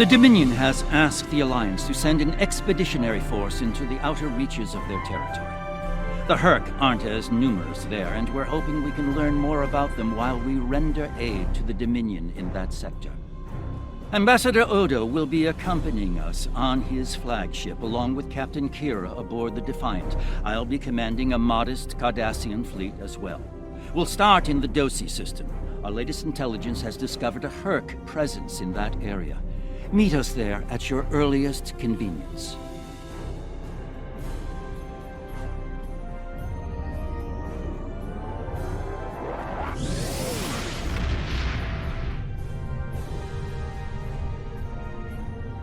The Dominion has asked the Alliance to send an expeditionary force into the outer reaches of their territory. The Hur'q aren't as numerous there, and we're hoping we can learn more about them while we render aid to the Dominion in that sector. Ambassador Odo will be accompanying us on his flagship, along with Captain Kira aboard the Defiant. I'll be commanding a modest Cardassian fleet as well. We'll start in the Dosi System. Our latest intelligence has discovered a Hur'q presence in that area. Meet us there at your earliest convenience.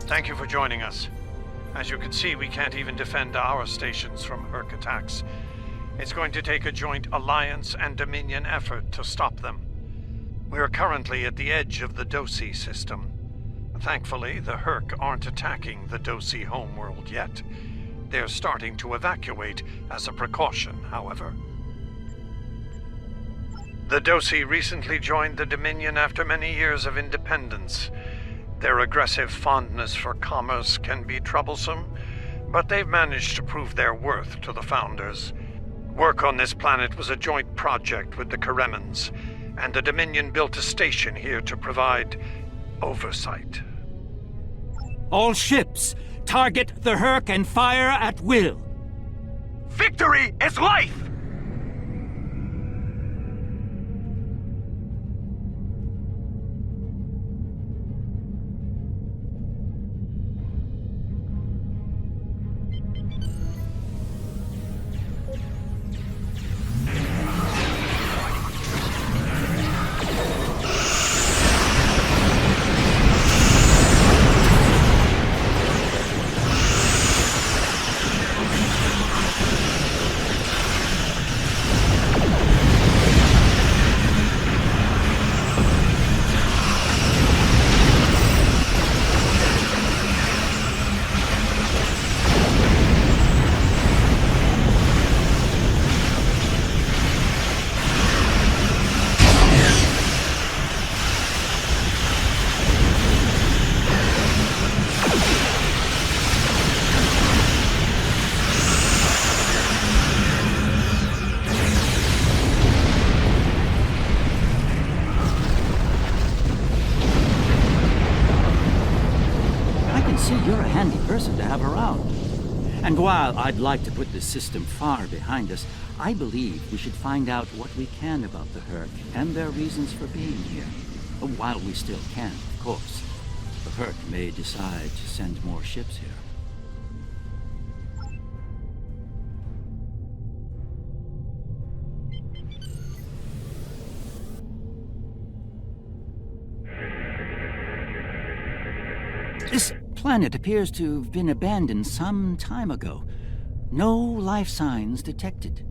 Thank you for joining us. As you can see, we can't even defend our stations from Hur'q attacks. It's going to take a joint Alliance and Dominion effort to stop them. We are currently at the edge of the Dosi System. Thankfully, the Hur'q aren't attacking the Dosi homeworld yet. They're starting to evacuate as a precaution, however. The Dosi recently joined the Dominion after many years of independence. Their aggressive fondness for commerce can be troublesome, but they've managed to prove their worth to the Founders. Work on this planet was a joint project with the Karemans, and the Dominion built a station here to provide oversight. All ships, target the Hur'q and fire at will. Victory is life! You're a handy person to have around. And while I'd like to put this system far behind us, I believe we should find out what we can about the Hur'q and their reasons for being here. While we still can, of course. The Hur'q may decide to send more ships here. This planet appears to have been abandoned some time ago. No life signs detected.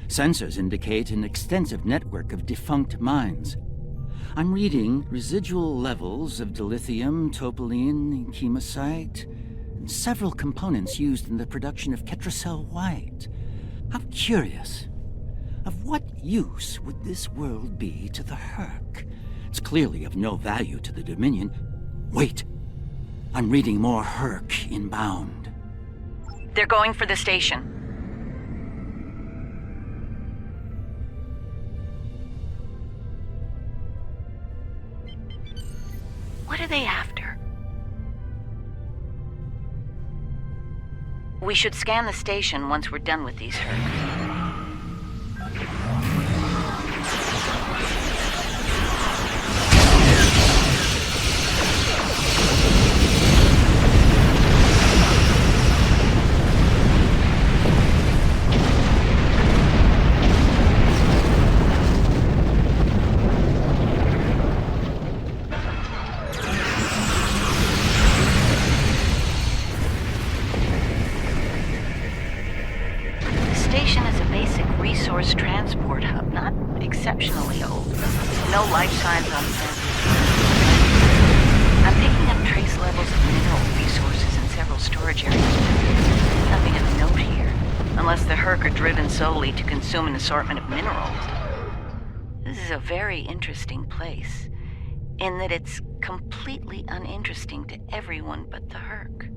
Sensors indicate an extensive network of defunct mines. I'm reading residual levels of dilithium, topoline, chemosite, and several components used in the production of Ketracel White. I'm curious. Of what use would this world be to the Hur'q? It's clearly of no value to the Dominion. Wait! I'm reading more Hur'q inbound. They're going for the station. What are they after? We should scan the station once we're done with these Hur'q. Transport hub, not exceptionally old. No life signs on sensors. I'm picking up trace levels of mineral resources in several storage areas. Nothing of note here, unless the Hur'q are driven solely to consume an assortment of minerals. This is a very interesting place. in that it's completely uninteresting to everyone but the Hur'q.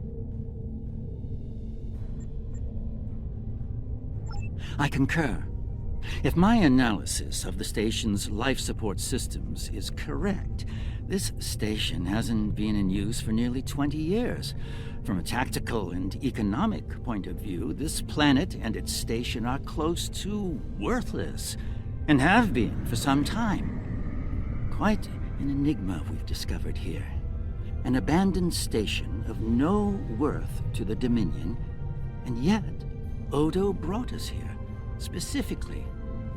I concur. If my analysis of the station's life support systems is correct, this station hasn't been in use for nearly 20 years. From a tactical and economic point of view, this planet and its station are close to worthless, and have been for some time. Quite an enigma we've discovered here. An abandoned station of no worth to the Dominion, and yet Odo brought us here, specifically,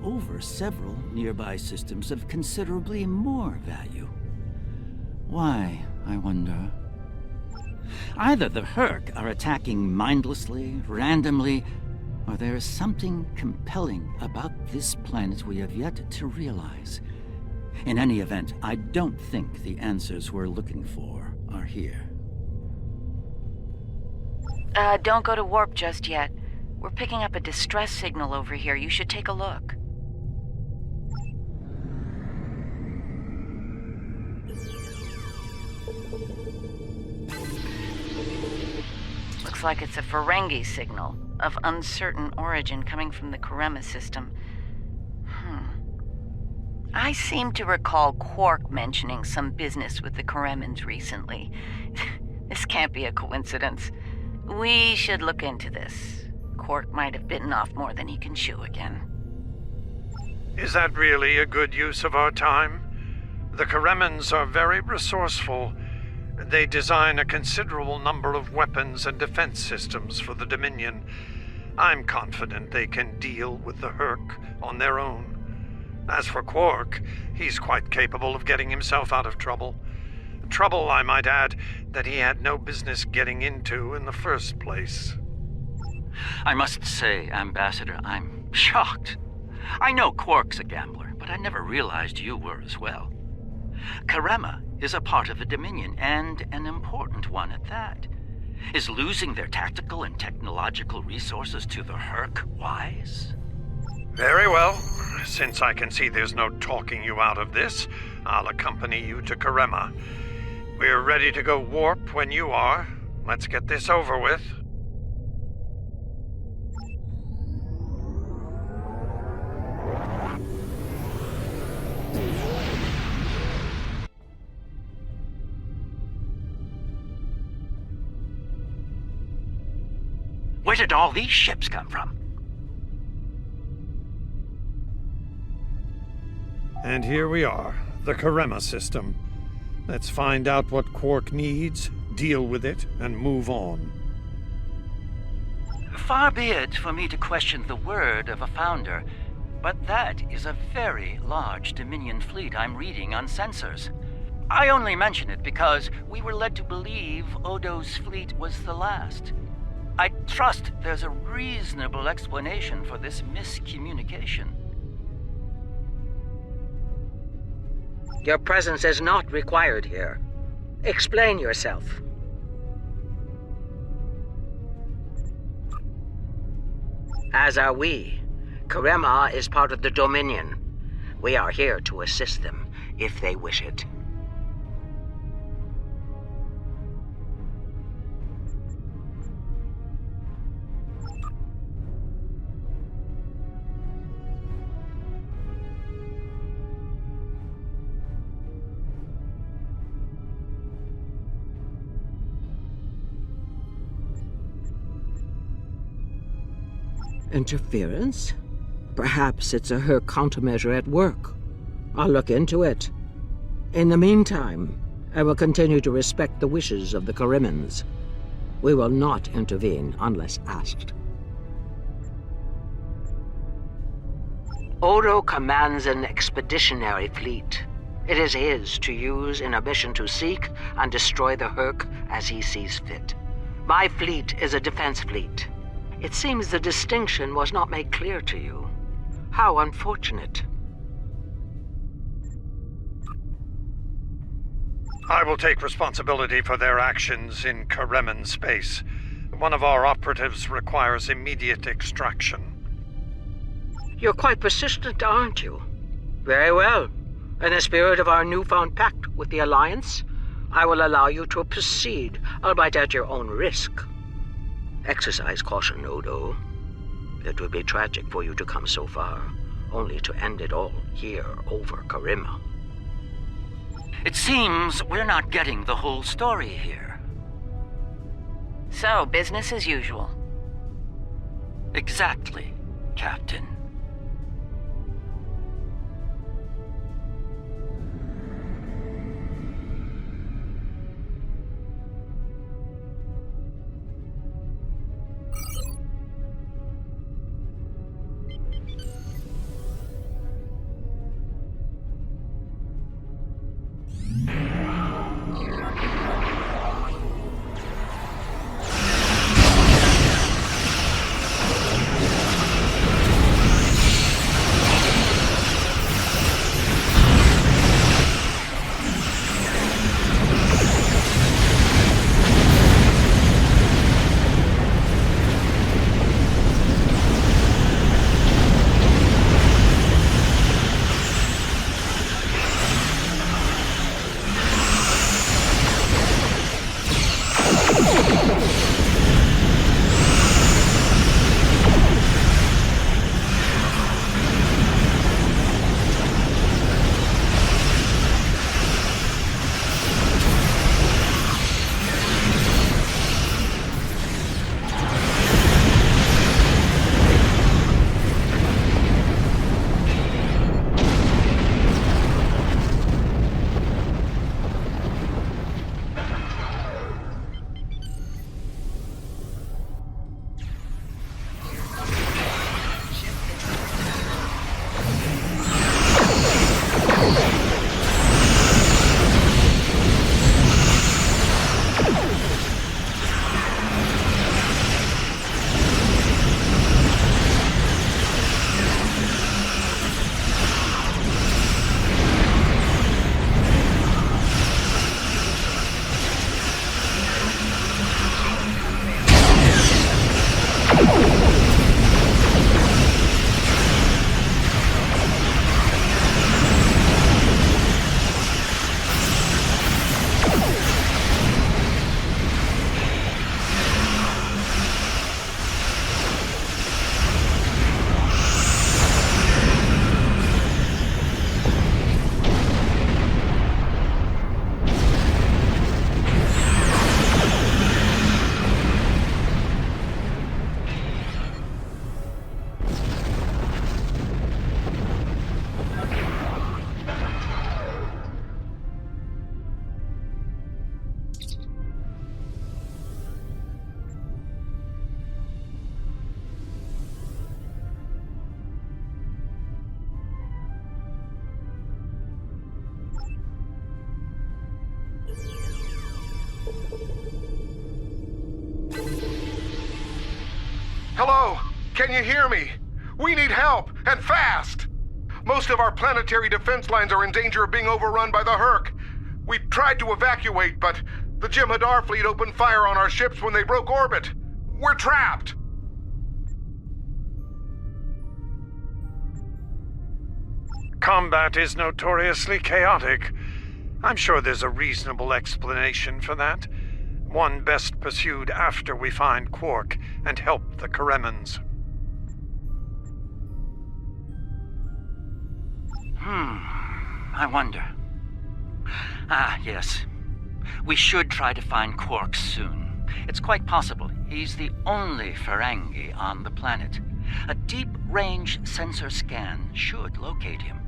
over several nearby systems of considerably more value. Why, I wonder? Either the Hur'q are attacking mindlessly, randomly, or there is something compelling about this planet we have yet to realize. In any event, I don't think the answers we're looking for are here. Don't go to warp just yet. We're picking up a distress signal over here. You should take a look. Looks like it's a Ferengi signal of uncertain origin coming from the Karema system. I seem to recall Quark mentioning some business with the Karemans recently. This can't be a coincidence. We should look into this. Quark might have bitten off more than he can chew again. Is that really a good use of our time? The Karemans are very resourceful. They design a considerable number of weapons and defense systems for the Dominion. I'm confident they can deal with the Hur'q on their own. As for Quark, he's quite capable of getting himself out of trouble. Trouble, I might add, that he had no business getting into in the first place. I must say, Ambassador, I'm shocked. I know Quark's a gambler, but I never realized you were as well. Karema is a part of the Dominion, and an important one at that. Is losing their tactical and technological resources to the Hur'q wise? Very well. Since I can see there's no talking you out of this, I'll accompany you to Karema. We're ready to go warp when you are. Let's get this over with. Where did all these ships come from? And here we are, the Karema system. Let's find out what Quark needs, deal with it, and move on. Far be it for me to question the word of a founder, but that is a very large Dominion fleet I'm reading on sensors. I only mention it because we were led to believe Odo's fleet was the last. I trust there's a reasonable explanation for this miscommunication. Your presence is not required here. Explain yourself. As are we. Karema is part of the Dominion. We are here to assist them, if they wish it. Interference? Perhaps it's a Hur'q countermeasure at work. I'll look into it. In the meantime, I will continue to respect the wishes of the Karemans. We will not intervene unless asked. Odo commands an expeditionary fleet. It is his to use in a mission to seek and destroy the Hur'q as he sees fit. My fleet is a defense fleet. It seems the distinction was not made clear to you. How unfortunate. I will take responsibility for their actions in Kareman space. One of our operatives requires immediate extraction. You're quite persistent, aren't you? Very well. In the spirit of our newfound pact with the Alliance, I will allow you to proceed, albeit at your own risk. Exercise caution, Odo. It would be tragic for you to come so far, only to end it all here over Karima. It seems we're not getting the whole story here. So, business as usual. Exactly, Captain. Hello? Can you hear me? We need help, and fast! Most of our planetary defense lines are in danger of being overrun by the Hur'q. We tried to evacuate, but the Jem'Hadar fleet opened fire on our ships when they broke orbit. We're trapped! Combat is notoriously chaotic. I'm sure there's a reasonable explanation for that. One best pursued after we find Hur'q and help the Karemans. I wonder. Ah, yes. We should try to find Hur'q soon. It's quite possible he's the only Ferengi on the planet. A deep-range sensor scan should locate him.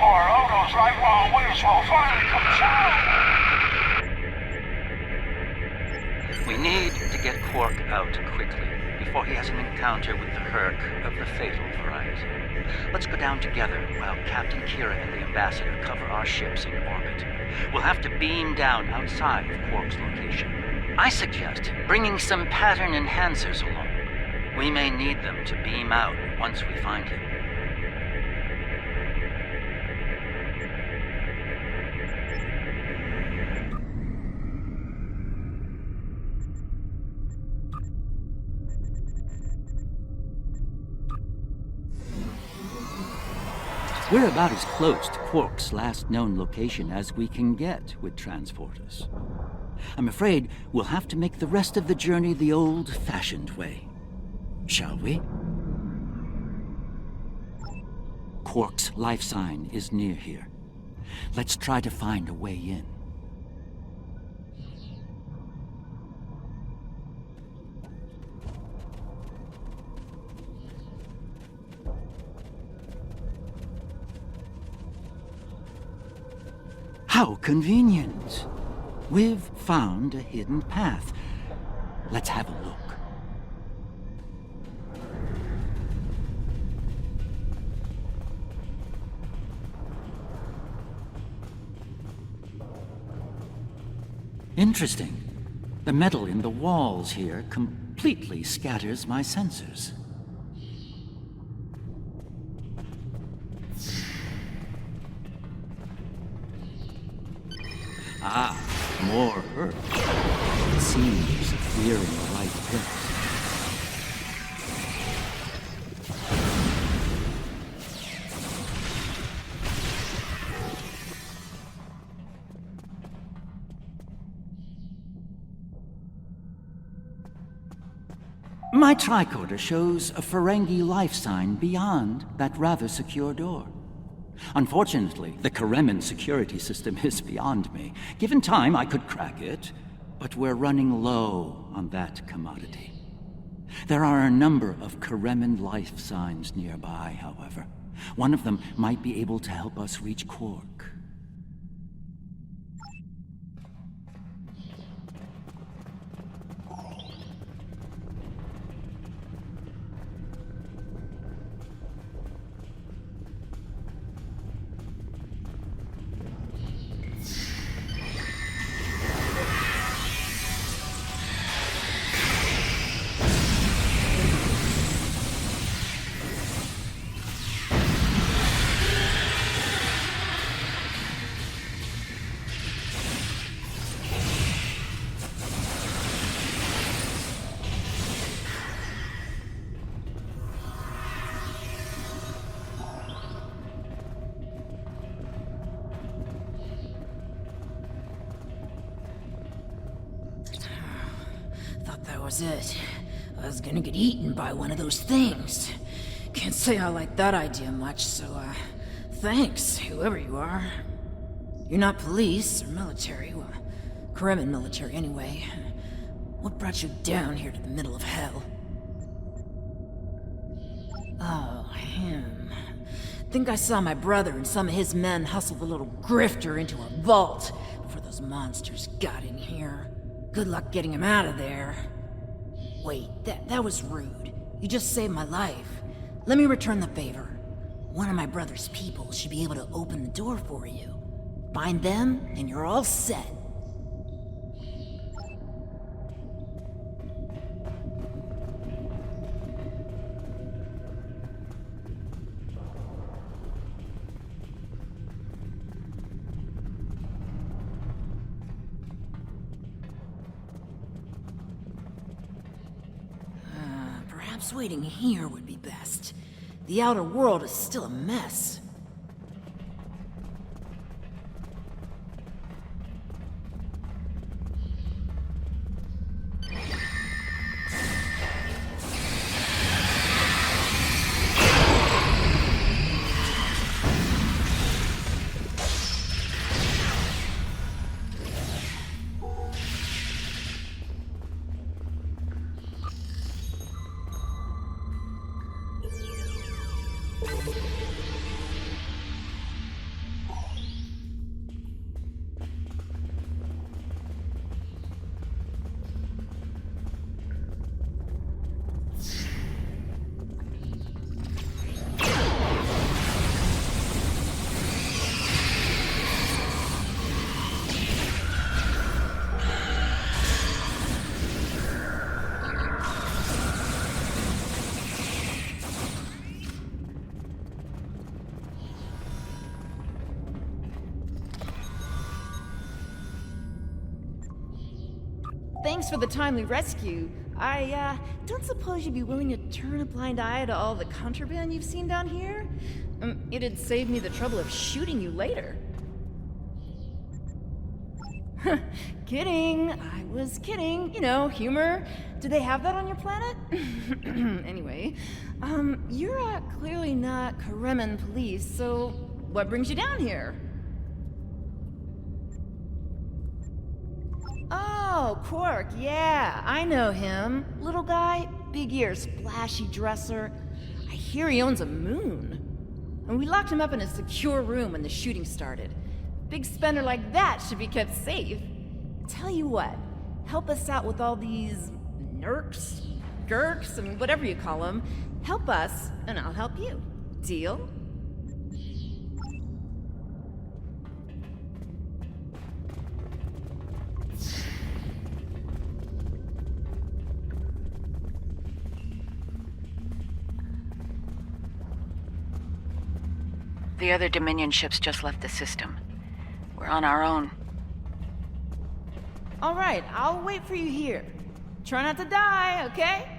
Poor Odo's lifelong wish will finally come true. We need to get Quark out quickly, before he has an encounter with the Hur'q of the fatal variety. Let's go down together while Captain Kira and the Ambassador cover our ships in orbit. We'll have to beam down outside of Quark's location. I suggest bringing some pattern enhancers along. We may need them to beam out once we find him. We're about as close to Quark's last known location as we can get with transporters. I'm afraid we'll have to make the rest of the journey the old-fashioned way. Shall we? Quark's life sign is near here. Let's try to find a way in. How convenient! We've found a hidden path. Let's have a look. Interesting. The metal in the walls here completely scatters my sensors. Ah, more Hur'q. It seems we're in the right place. My tricorder shows a Ferengi life sign beyond that rather secure door. Unfortunately, the Kremen security system is beyond me. Given time, I could crack it, but we're running low on that commodity. There are a number of Kremen life signs nearby, however. One of them might be able to help us reach Quark. Was it. I was gonna get eaten by one of those things. Can't say I like that idea much, so, thanks, whoever you are. You're not police or military, well, Kremen military anyway. What brought you down here to the middle of hell? Oh, him. Think I saw my brother and some of his men hustle the little grifter into a vault before those monsters got in here. Good luck getting him out of there. Wait, that was rude. You just saved my life. Let me return the favor. One of my brother's people should be able to open the door for you. Find them, and you're all set. Perhaps waiting here would be best. The outer world is still a mess. Thanks for the timely rescue. I don't suppose you'd be willing to turn a blind eye to all the contraband you've seen down here? It'd save me the trouble of shooting you later. Kidding. I was kidding. You know, humor. Do they have that on your planet? Anyway, you're clearly not Kremen police, so what brings you down here? Oh, Quark, yeah, I know him. Little guy, big ears, splashy dresser. I hear he owns a moon. And we locked him up in a secure room when the shooting started. Big spender like that should be kept safe. Tell you what, help us out with all these Nurks, Gurks, and whatever you call them. Help us, and I'll help you. Deal? The other Dominion ships just left the system. We're on our own. All right, I'll wait for you here. Try not to die, okay?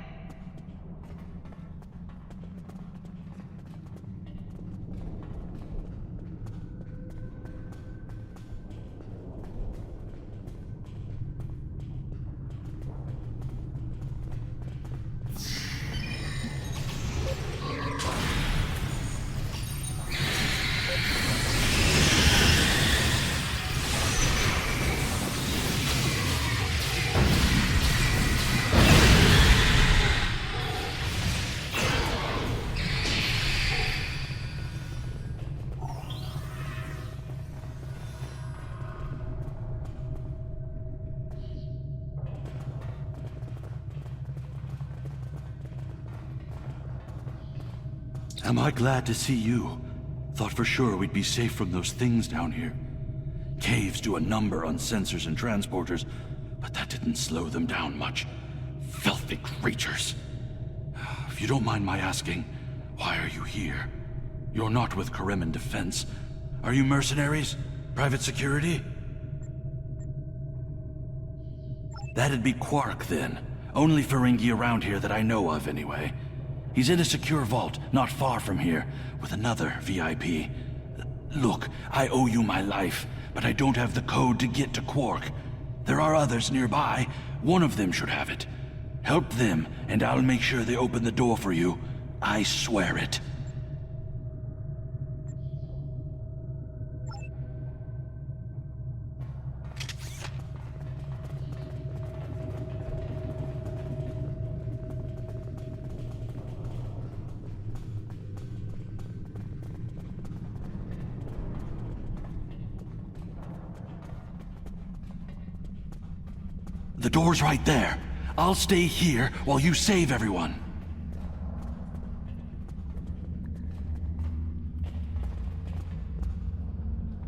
Am I glad to see you? Thought for sure we'd be safe from those things down here. Caves do a number on sensors and transporters, but that didn't slow them down much. Filthy creatures. If you don't mind my asking, why are you here? You're not with Kremen Defense. Are you mercenaries? Private security? That'd be Quark, then. Only Ferengi around here that I know of, anyway. He's in a secure vault, not far from here, with another VIP. Look, I owe you my life, but I don't have the code to get to Quark. There are others nearby. One of them should have it. Help them, and I'll make sure they open the door for you. I swear it. The door's right there. I'll stay here while you save everyone.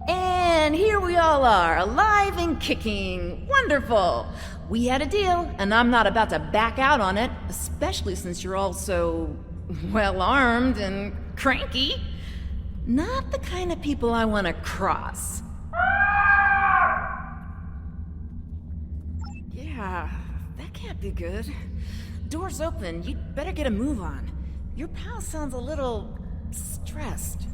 And here we all are, alive and kicking. Wonderful. We had a deal, and I'm not about to back out on it, especially since you're all so well-armed and cranky. Not the kind of people I want to cross. Yeah, that can't be good. Door's open. You'd better get a move on. Your pal sounds a little stressed.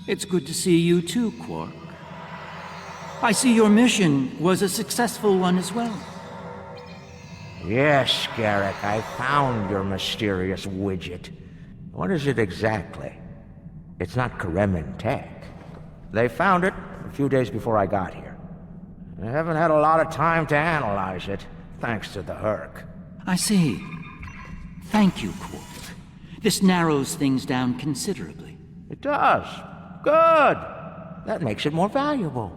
It's good to see you too, Quark. I see your mission was a successful one as well. Yes, Garrick, I found your mysterious widget. What is it exactly? It's not Kremen tech. They found it a few days before I got here. I haven't had a lot of time to analyze it, thanks to the Hur'q. I see. Thank you, Quark. This narrows things down considerably. It does. Good. That makes it more valuable.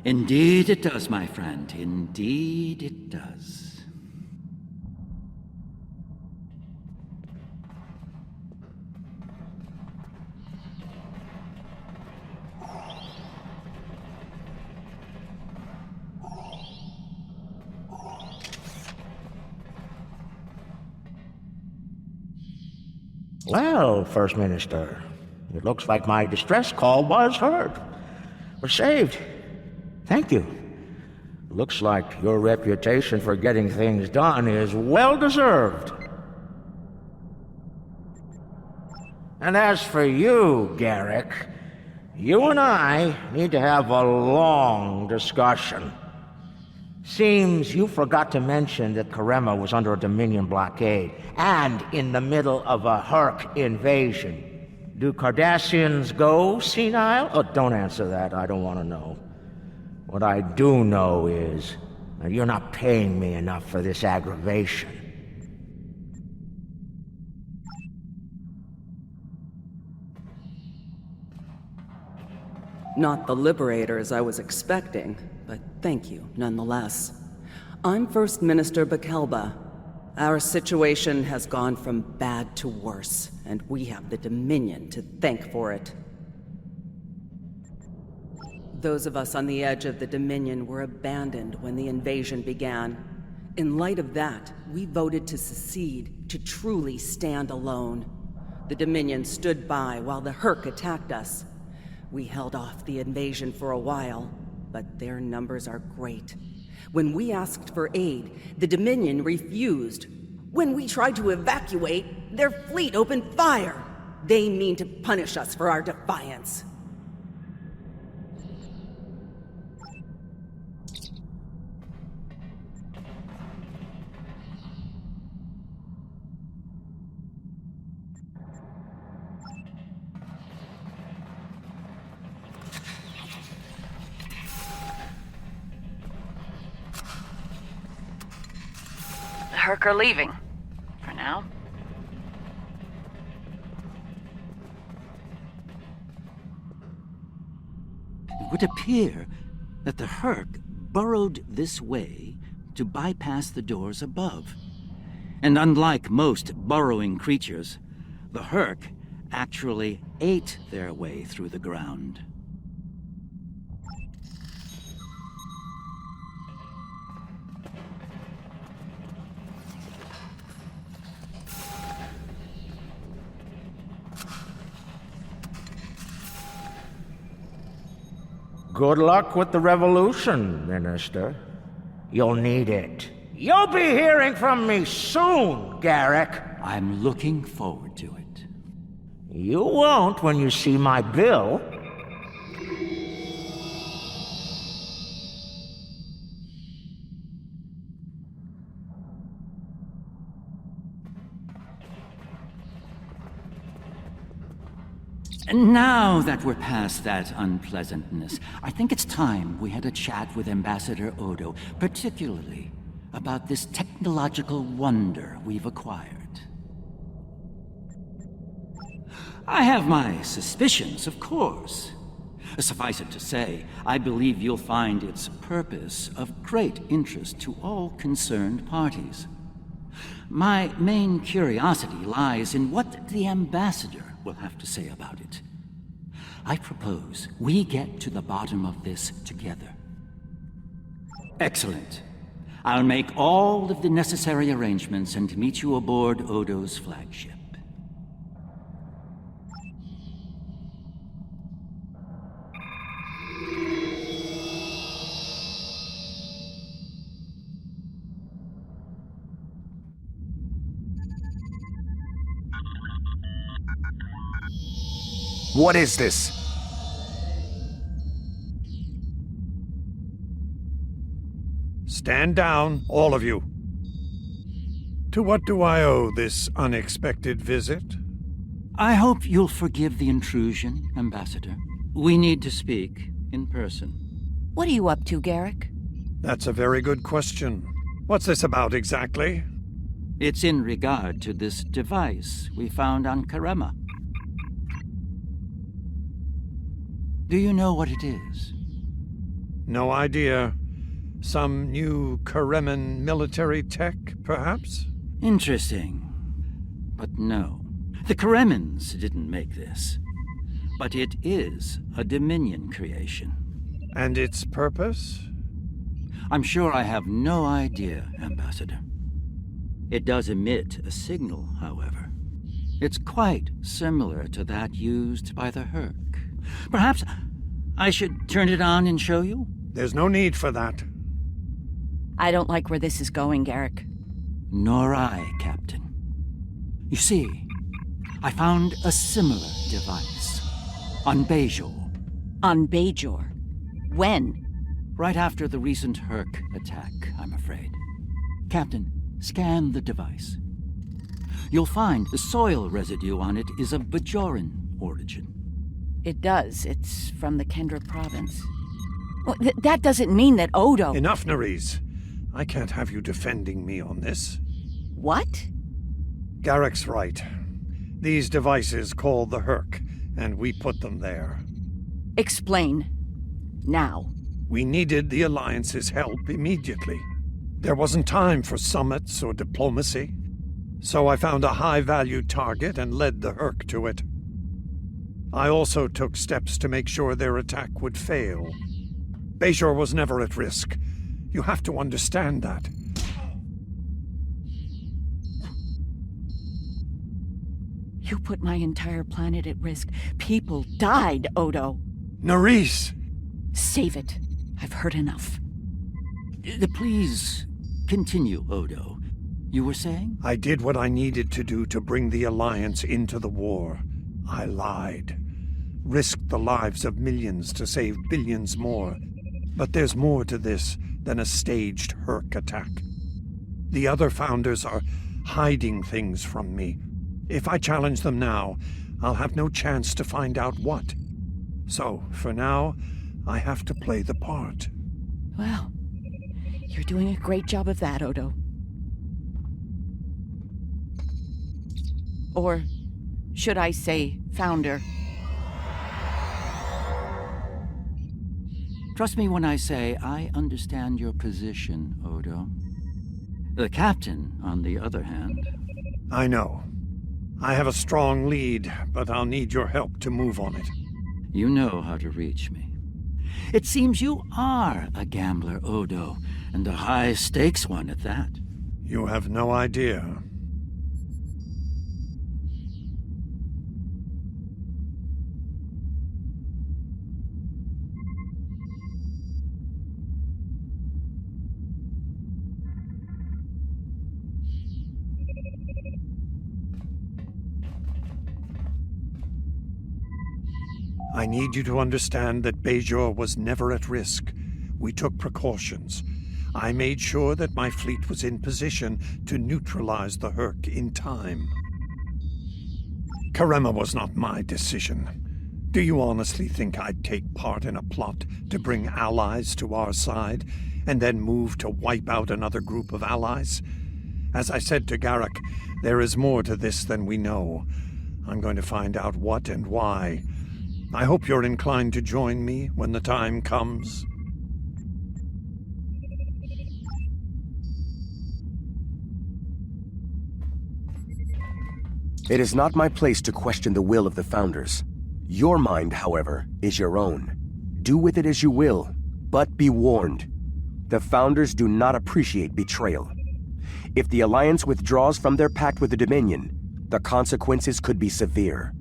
Indeed it does, my friend. Indeed it does. Well, First Minister, it looks like my distress call was heard. We're saved. Thank you. Looks like your reputation for getting things done is well deserved. And as for you, Garrick, you and I need to have a long discussion. Seems you forgot to mention that Karema was under a Dominion blockade, and in the middle of a Hur'q invasion. Do Cardassians go senile? Oh, don't answer that, I don't want to know. What I do know is that you're not paying me enough for this aggravation. Not the liberators I was expecting, but thank you nonetheless. I'm First Minister Bakelba. Our situation has gone from bad to worse, and we have the Dominion to thank for it. Those of us on the edge of the Dominion were abandoned when the invasion began. In light of that, we voted to secede, to truly stand alone. The Dominion stood by while the Hur'q attacked us. We held off the invasion for a while, but their numbers are great. When we asked for aid, the Dominion refused. When we tried to evacuate, their fleet opened fire. They mean to punish us for our defiance. The Hur'q are leaving. For now. It would appear that the Hur'q burrowed this way to bypass the doors above. And unlike most burrowing creatures, the Hur'q actually ate their way through the ground. Good luck with the revolution, Minister. You'll need it. You'll be hearing from me soon, Garrick. I'm looking forward to it. You won't when you see my bill. And now that we're past that unpleasantness, I think it's time we had a chat with Ambassador Odo, particularly about this technological wonder we've acquired. I have my suspicions, of course. Suffice it to say, I believe you'll find its purpose of great interest to all concerned parties. My main curiosity lies in what the Ambassador will have to say about it. I propose we get to the bottom of this together. Excellent. I'll make all of the necessary arrangements and meet you aboard Odo's flagship. What is this? Stand down, all of you. To what do I owe this unexpected visit? I hope you'll forgive the intrusion, Ambassador. We need to speak in person. What are you up to, Garrick? That's a very good question. What's this about exactly? It's in regard to this device we found on Karema. Do you know what it is? No idea. Some new Kareman military tech, perhaps? Interesting. But no. The Karemans didn't make this. But it is a Dominion creation. And its purpose? I'm sure I have no idea, Ambassador. It does emit a signal, however. It's quite similar to that used by the Hur'q. Perhaps I should turn it on and show you? There's no need for that. I don't like where this is going, Garrick. Nor I, Captain. You see, I found a similar device on Bajor. On Bajor? When? Right after the recent Hur'q attack, I'm afraid. Captain, scan the device. You'll find the soil residue on it is of Bajoran origin. It does. It's from the Kendra province. Well, that doesn't mean that Odo... Enough, Nerys. I can't have you defending me on this. What? Garrick's right. These devices called the Hur'q, and we put them there. Explain. Now. We needed the Alliance's help immediately. There wasn't time for summits or diplomacy. So I found a high-value target and led the Hur'q to it. I also took steps to make sure their attack would fail. Bajor was never at risk. You have to understand that. You put my entire planet at risk. People died, Odo. Nerys! Save it. I've heard enough. Please continue, Odo. You were saying? I did what I needed to do to bring the Alliance into the war. I lied. Risked the lives of millions to save billions more. But there's more to this than a staged Hur'q attack. The other Founders are hiding things from me. If I challenge them now, I'll have no chance to find out what. So, for now, I have to play the part. Well, you're doing a great job of that, Odo. Or should I say, Founder? Trust me when I say I understand your position, Odo. The Captain, on the other hand... I know. I have a strong lead, but I'll need your help to move on it. You know how to reach me. It seems you are a gambler, Odo, and a high-stakes one at that. You have no idea. I need you to understand that Bajor was never at risk. We took precautions. I made sure that my fleet was in position to neutralize the Hur'q in time. Karema was not my decision. Do you honestly think I'd take part in a plot to bring allies to our side, and then move to wipe out another group of allies? As I said to Garrick, there is more to this than we know. I'm going to find out what and why. I hope you're inclined to join me when the time comes. It is not my place to question the will of the Founders. Your mind, however, is your own. Do with it as you will, but be warned. The Founders do not appreciate betrayal. If the Alliance withdraws from their pact with the Dominion, the consequences could be severe.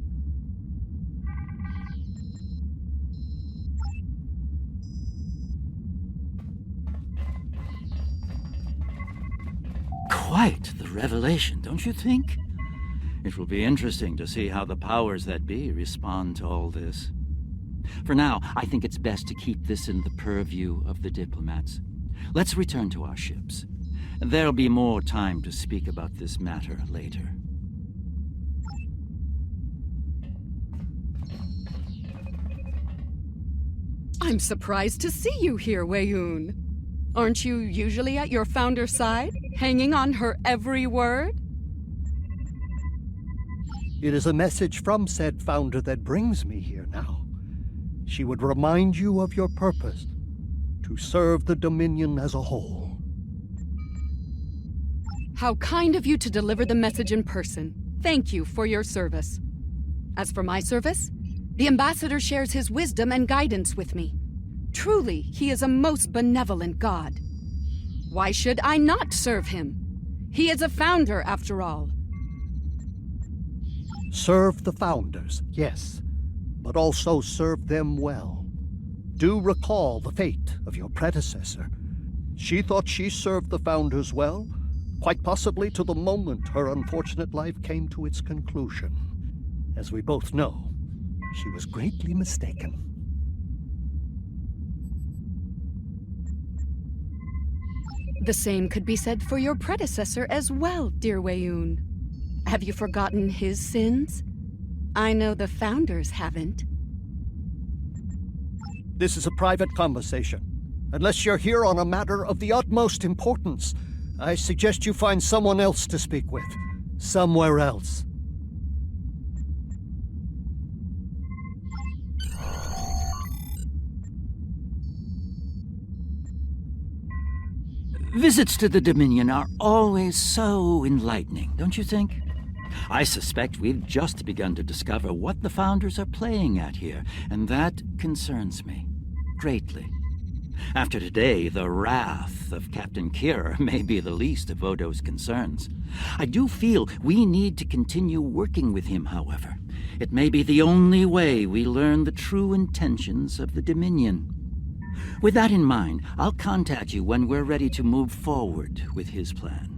Quite the revelation, don't you think? It will be interesting to see how the powers that be respond to all this. For now, I think it's best to keep this in the purview of the diplomats. Let's return to our ships. There'll be more time to speak about this matter later. I'm surprised to see you here, Weyoun. Aren't you usually at your founder's side, hanging on her every word? It is a message from said founder that brings me here now. She would remind you of your purpose, to serve the Dominion as a whole. How kind of you to deliver the message in person. Thank you for your service. As for my service, the ambassador shares his wisdom and guidance with me. Truly, he is a most benevolent god. Why should I not serve him? He is a founder, after all. Serve the founders, yes, but also serve them well. Do recall the fate of your predecessor. She thought she served the founders well, quite possibly to the moment her unfortunate life came to its conclusion. As we both know, she was greatly mistaken. The same could be said for your predecessor as well, dear Weyoun. Have you forgotten his sins? I know the founders haven't. This is a private conversation. Unless you're here on a matter of the utmost importance, I suggest you find someone else to speak with. Somewhere else. Visits to the Dominion are always so enlightening, don't you think? I suspect we've just begun to discover what the Founders are playing at here, and that concerns me greatly. After today, the wrath of Captain Kira may be the least of Odo's concerns. I do feel we need to continue working with him, however. It may be the only way we learn the true intentions of the Dominion. With that in mind, I'll contact you when we're ready to move forward with his plan.